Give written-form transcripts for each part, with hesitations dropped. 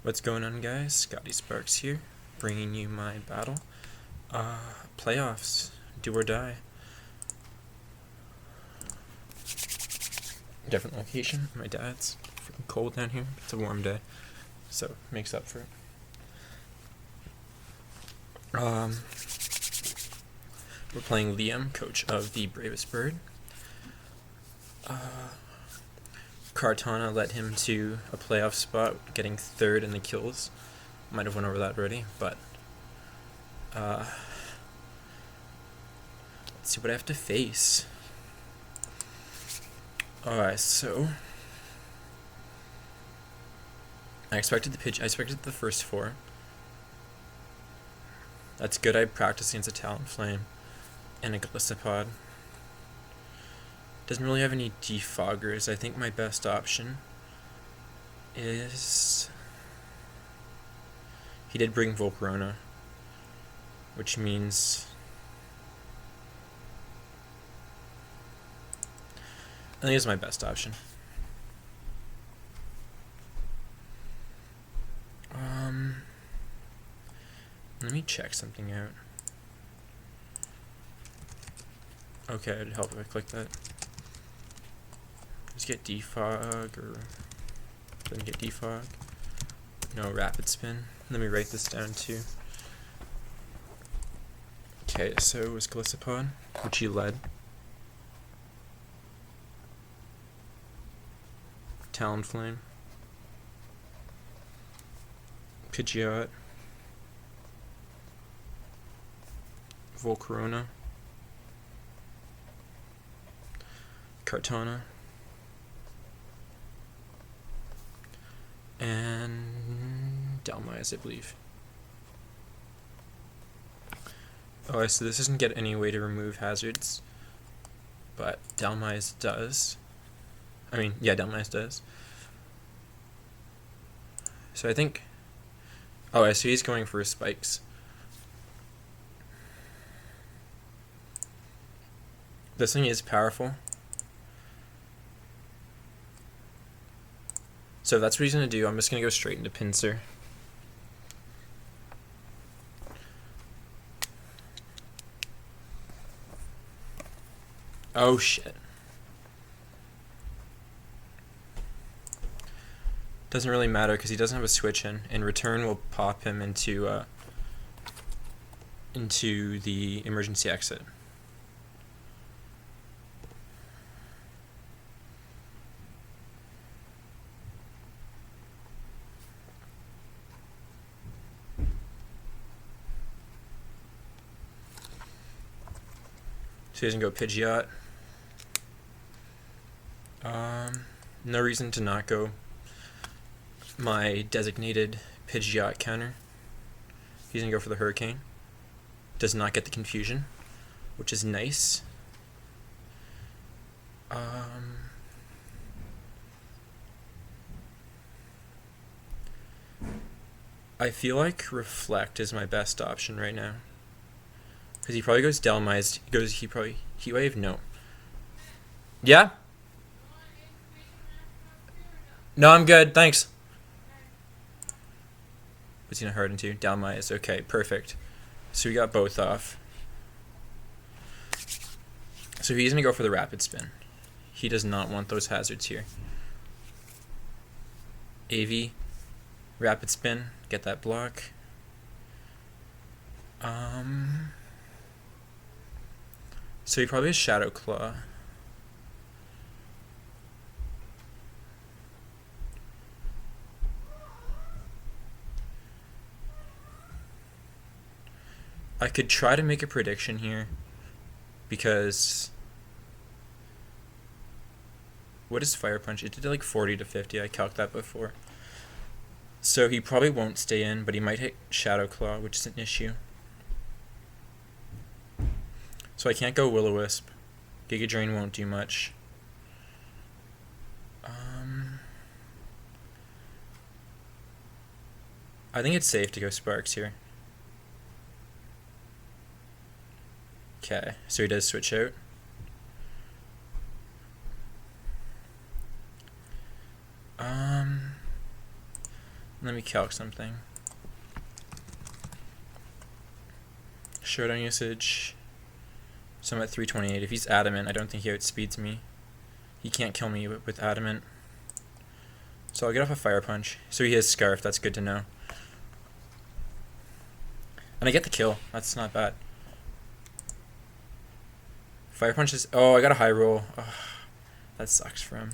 What's going on, guys? Scotty Sparks here, bringing you my battle. Playoffs, do or die. Different location, my dad's. Freaking cold down here. It's a warm day, so makes up for it. We're playing Liam, coach of the Bravest Bird. Cartana led him to a playoff spot, getting third in the kills. Might have went over that already, but let's see what I have to face. Alright, so I expected the first four. That's good. I practiced against a Talonflame and a Gliscopod. Doesn't really have any defoggers. I think my best option is... He did bring Volcarona, which means... I think it's my best option. Let me check something out. Okay, it'd help if I click that. Just get defog, or didn't get defog. No, rapid spin. Let me write this down too. Okay, so it was Gliscopod, which he led. Talonflame. Pidgeot. Volcarona. Cartana. And Dhelmise, I believe. Oh, so this doesn't get any way to remove hazards, but Dhelmise does. Dhelmise does. So I think... Oh, I see he's going for spikes. This thing is powerful. So if that's what he's going to do, I'm just going to go straight into Pinsir. Oh shit. Doesn't really matter because he doesn't have a switch in. In return, we'll pop him into the emergency exit. So he doesn't go Pidgeot. No reason to not go my designated Pidgeot counter. He's gonna go for the Hurricane. Does not get the confusion, which is nice. I feel like Reflect is my best option right now. Because he probably goes Dhelmise. He probably Heat Wave? No. Yeah? No, I'm good, thanks. What's he gonna hard into? Dhelmise. Okay, perfect. So we got both off. So he's gonna go for the rapid spin. He does not want those hazards here. AV, rapid spin, get that block. So he probably has Shadow Claw. I could try to make a prediction here, because what is Fire Punch? It did like 40 to 50. I calculated that before. So he probably won't stay in, but he might hit Shadow Claw, which is an issue. So I can't go Will-O-Wisp. Giga Drain won't do much. I think it's safe to go Sparks here. Okay, so he does switch out. Let me calc something. Showdown usage. So I'm at 328. If he's adamant, I don't think he outspeeds me. He can't kill me with adamant. So I'll get off a fire punch. So he has scarf. That's good to know. And I get the kill. That's not bad. Fire punch is... Oh, I got a high roll. Oh, that sucks for him.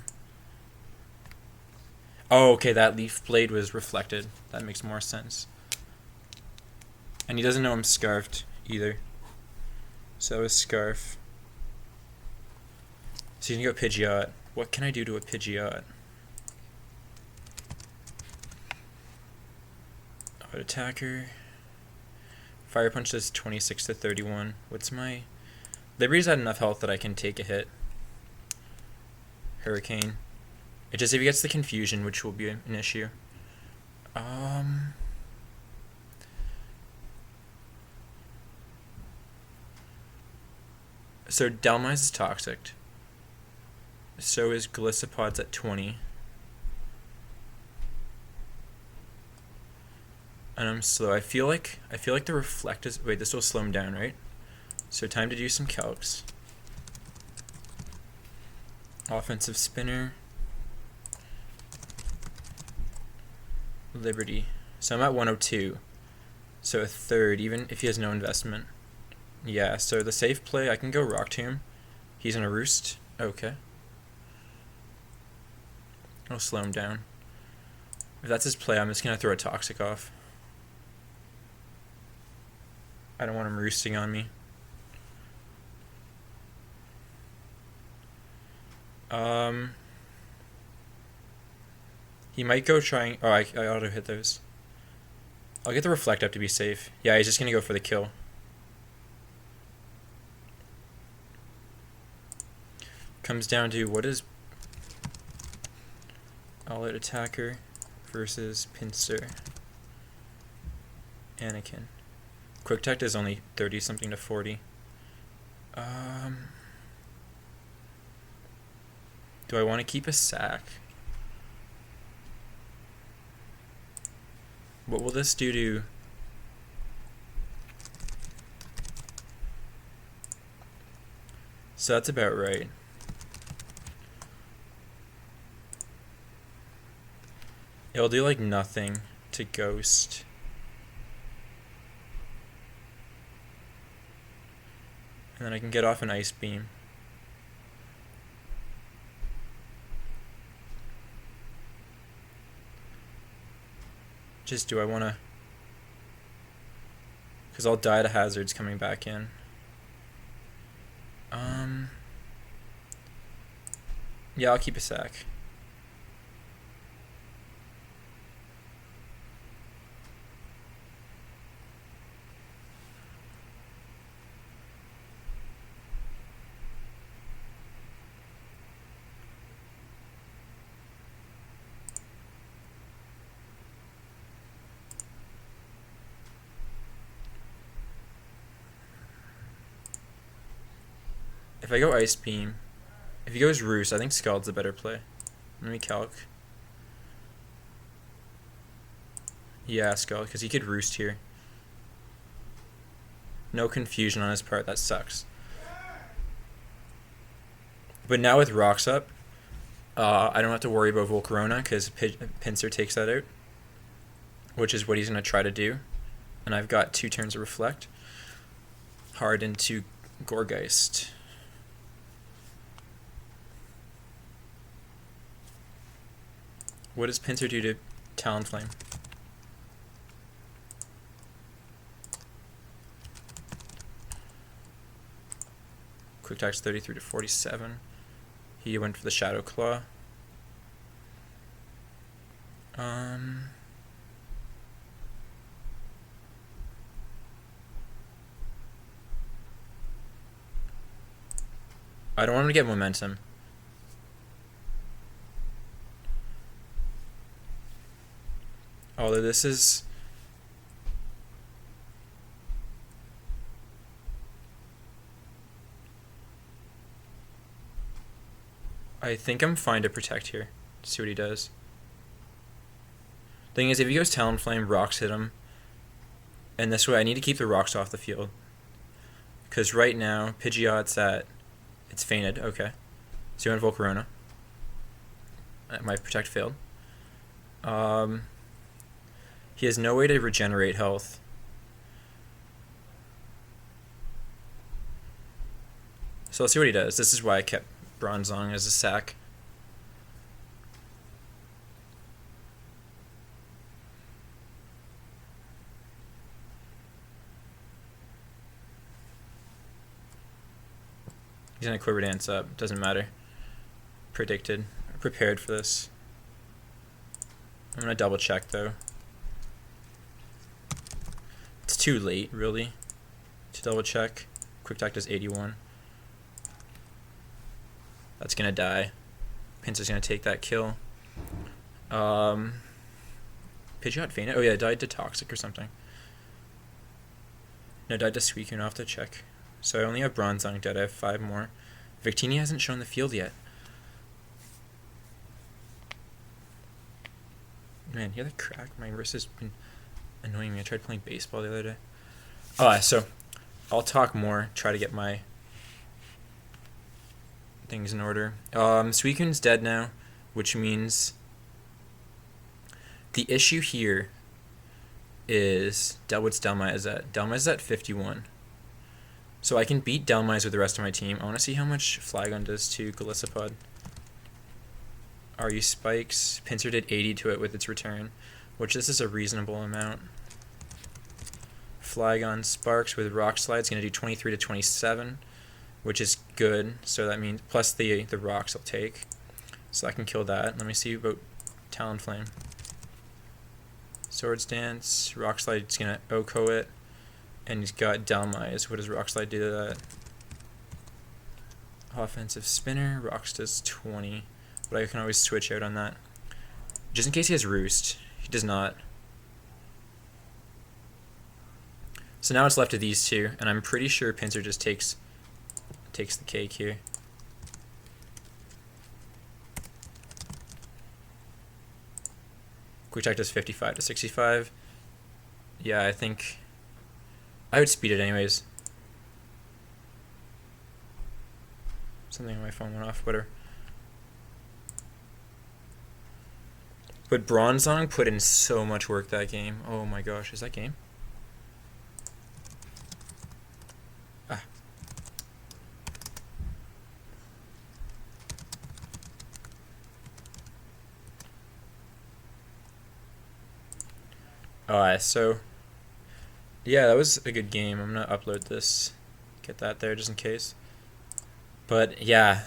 Oh, okay, that leaf blade was reflected. That makes more sense. And he doesn't know I'm scarfed either. So that was scarf. So he's gonna go Pidgeot. What can I do to a Pidgeot? Out attacker. Fire punch does 26 to 31. What's my... Liberty's had enough health that I can take a hit. Hurricane. It's just if he gets the confusion, which will be an issue. So Delmise is toxic. So is Glisopod's at 20. And I'm slow. I feel like the reflect is... Wait, this will slow him down, right? So time to do some calcs. Offensive spinner. Liberty. So I'm at 102. So a third, even if he has no investment. Yeah, so the safe play, I can go Rock Tomb. He's in a roost. Okay. I'll slow him down. If that's his play, I'm just going to throw a Toxic off. I don't want him roosting on me. He might go trying... Oh, I auto hit those. I'll get the reflect up to be safe. Yeah, he's just going to go for the kill. Comes down to what is all-out attacker versus pincer. Anakin. Quick tech is only 30 something to 40. Do I want to keep a sack? What will this do to... So that's about right. It'll do like nothing to Ghost. And then I can get off an Ice Beam. Just do I want to... Because I'll die to hazards coming back in. Yeah, I'll keep a sack. If I go Ice Beam, if he goes Roost, I think Scald's a better play. Let me calc. Yeah, Scald, because he could Roost here. No confusion on his part, that sucks. But now with Rocks up, I don't have to worry about Volcarona, because Pinsir takes that out. Which is what he's going to try to do. And I've got 2 turns of Reflect. Hard into Gorgeist. What does Pinsir do to Talonflame? Quick attack's 33 to 47. He went for the Shadow Claw. I don't want him to get momentum. Although this is... I think I'm fine to protect here. See what he does. Thing is, if he goes Talonflame, rocks hit him. And this way, I need to keep the rocks off the field. Because right now, Pidgeot's it's fainted. Okay. So you went Volcarona. My Protect failed. He has no way to regenerate health. So let's see what he does. This is why I kept Bronzong as a sack. He's gonna Quiver Dance up. Doesn't matter. Predicted. Prepared for this. I'm gonna double check though. It's too late, really, to double check. Quick Attack does 81. That's gonna die. Pinsir's gonna take that kill. Pidgeot fainted. Oh yeah, died to Toxic or something. No, died to Suicune. I'll have to check. So I only have Bronzong dead. I have 5 more. Victini hasn't shown the field yet. Man, you hear the crack? My wrist has been annoying me. I tried playing baseball the other day. So I'll talk more. Try to get my things in order. Suicune's dead now, which means the issue here is what's Delmise at? Delmise is at 51. So I can beat Delmise with the rest of my team. I want to see how much Flygon does to Golisopod. RU Spikes. Pinsir did 80 to it with its return, which this is a reasonable amount. Flygon Sparks with Rock Slide is going to do 23 to 27, which is good. So that means plus the rocks I'll take, so I can kill that. Let me see about Talonflame. Swords Dance. Rock Slide is going to OHKO it, and he's got Delmise. What does Rock Slide do to that? Offensive Spinner. Rocks does 20. But I can always switch out on that. Just in case he has Roost. He does not. So now it's left to these two, and I'm pretty sure Pinsir just takes the cake here. Quick Attack does 55 to 65. Yeah, I think I would speed it anyways. Something on my phone went off, whatever. But Bronzong put in so much work that game. Oh my gosh, is that game? Ah. Alright, so yeah, that was a good game. I'm gonna upload this, get that there just in case. But yeah,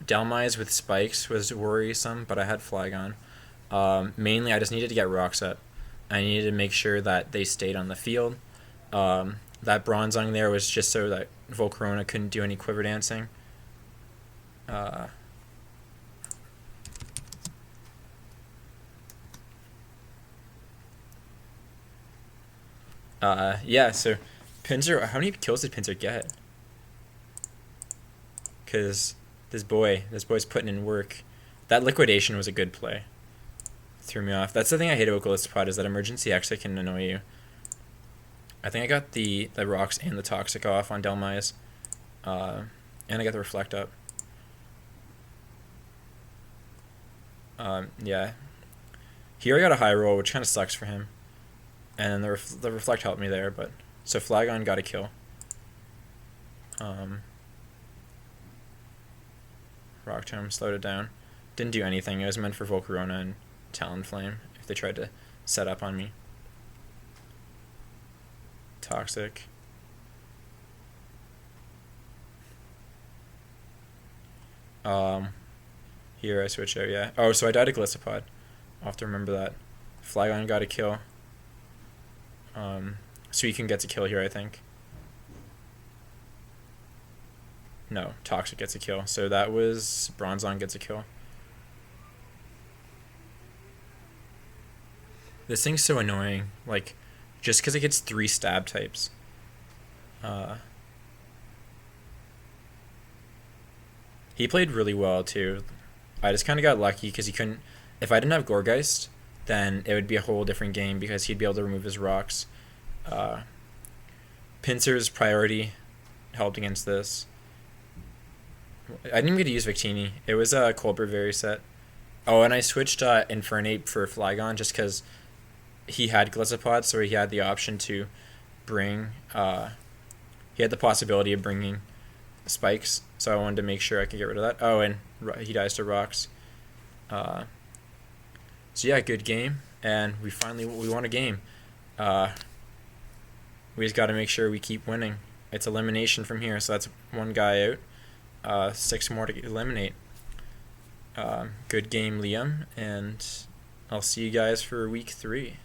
Delmise with Spikes was worrisome, but I had Flygon. Mainly, I just needed to get rocks up. I needed to make sure that they stayed on the field. That Bronzong there was just so that Volcarona couldn't do any Quiver Dancing. Yeah, so Pinsir, how many kills did Pinsir get? Because this boy's putting in work. That liquidation was a good play. Threw me off. That's the thing I hate about Golisopod, is that emergency exit can annoy you. I think I got the rocks and the Toxic off on Delmise. And I got the Reflect up. Yeah. Here I got a high roll, which kind of sucks for him. And the Reflect helped me there, but... So Flygon got a kill. Rock Tomb slowed it down. Didn't do anything. It was meant for Volcarona and Talonflame if they tried to set up on me. Toxic. Here I switch out, yeah. Oh, so I died to Golisopod. I'll have to remember that. Flygon got a kill. Suicune gets a kill here, I think. No, Toxic gets a kill. So that was Bronzong gets a kill. This thing's so annoying. Like, just because it gets 3 stab types. He played really well, too. I just kind of got lucky because he couldn't... If I didn't have Gourgeist, then it would be a whole different game because he'd be able to remove his rocks. Pincers priority helped against this. I didn't even get to use Victini. It was a Cold Bravery set. Oh, and I switched Infernape for Flygon just because he had Gliscopod, so he had the option to bring... he had the possibility of bringing spikes, so I wanted to make sure I could get rid of that. Oh, and he dies to rocks. So yeah, good game, and we won a game. We just got to make sure we keep winning. It's elimination from here, so that's one guy out. 6 more to eliminate. Good game, Liam, and I'll see you guys for week 3.